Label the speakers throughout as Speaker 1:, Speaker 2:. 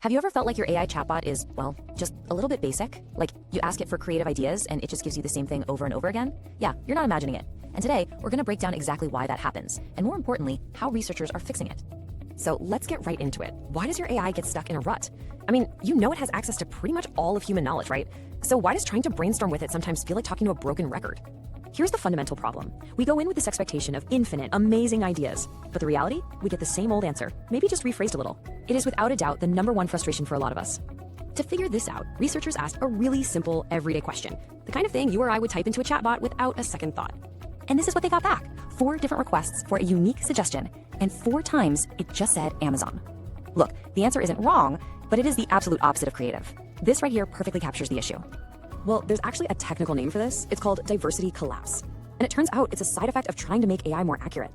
Speaker 1: Have you ever felt like your AI chatbot is, well, just a little bit basic? Like you ask it for creative ideas and it just gives you the same thing over and over again? Yeah, you're not imagining it. And today, we're going to break down exactly why that happens, and more importantly, how researchers are fixing it. So let's get right into it. Why does your AI get stuck in a rut? I mean, you know it has access to pretty much all of human knowledge, right? So why does trying to brainstorm with it sometimes feel like talking to a broken record? Here's the fundamental problem. We go in with this expectation of infinite, amazing ideas, but the reality, we get the same old answer, maybe just rephrased a little. It is without a doubt the #1 frustration for a lot of us. To figure this out, researchers asked a really simple, everyday question, the kind of thing you or I would type into a chatbot without a second thought. And this is what they got back: 4 different requests for a unique suggestion, and 4 times it just said Amazon. Look, the answer isn't wrong, but it is the absolute opposite of creative. This right here perfectly captures the issue. Well, there's actually a technical name for this. It's called diversity collapse. And it turns out it's a side effect of trying to make AI more accurate.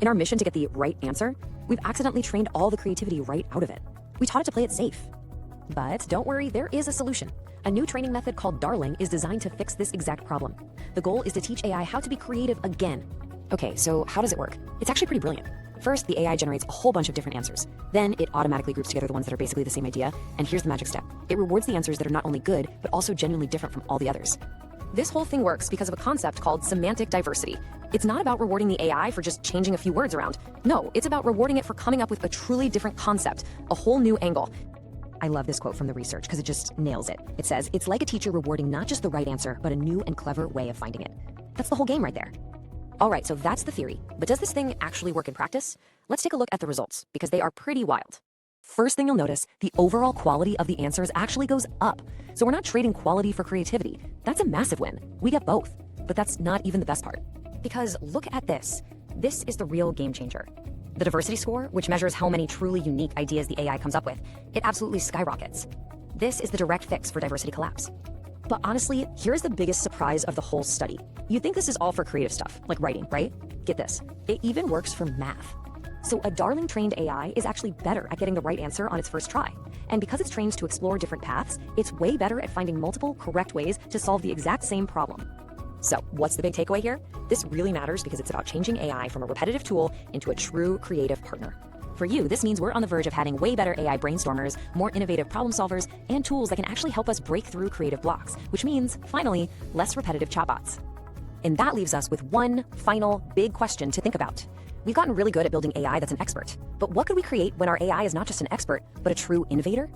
Speaker 1: In our mission to get the right answer, we've accidentally trained all the creativity right out of it. We taught it to play it safe. But don't worry, there is a solution. A new training method called Darling is designed to fix this exact problem. The goal is to teach AI how to be creative again. Okay, so how does it work? It's actually pretty brilliant. First, the AI generates a whole bunch of different answers. Then it automatically groups together the ones that are basically the same idea. And here's the magic step. It rewards the answers that are not only good, but also genuinely different from all the others. This whole thing works because of a concept called semantic diversity. It's not about rewarding the AI for just changing a few words around. No, it's about rewarding it for coming up with a truly different concept, a whole new angle. I love this quote from the research because it just nails it. It says, "It's like a teacher rewarding not just the right answer, but a new and clever way of finding it." That's the whole game right there. All right, so that's the theory. But does this thing actually work in practice? Let's take a look at the results, because they are pretty wild. First thing you'll notice, the overall quality of the answers actually goes up. So we're not trading quality for creativity. That's a massive win. We get both. But that's not even the best part. Because look at this. This is the real game changer. The diversity score, which measures how many truly unique ideas the AI comes up with, it absolutely skyrockets. This is the direct fix for diversity collapse. But honestly, here's the biggest surprise of the whole study. You'd think this is all for creative stuff, like writing, right? Get this, it even works for math. So a Darling trained AI is actually better at getting the right answer on its first try. And because it's trained to explore different paths, it's way better at finding multiple correct ways to solve the exact same problem. So what's the big takeaway here? This really matters because it's about changing AI from a repetitive tool into a true creative partner. For you, this means we're on the verge of having way better AI brainstormers, more innovative problem solvers, and tools that can actually help us break through creative blocks, which means, finally, less repetitive chatbots. And that leaves us with one final big question to think about. We've gotten really good at building AI that's an expert, but what could we create when our AI is not just an expert, but a true innovator?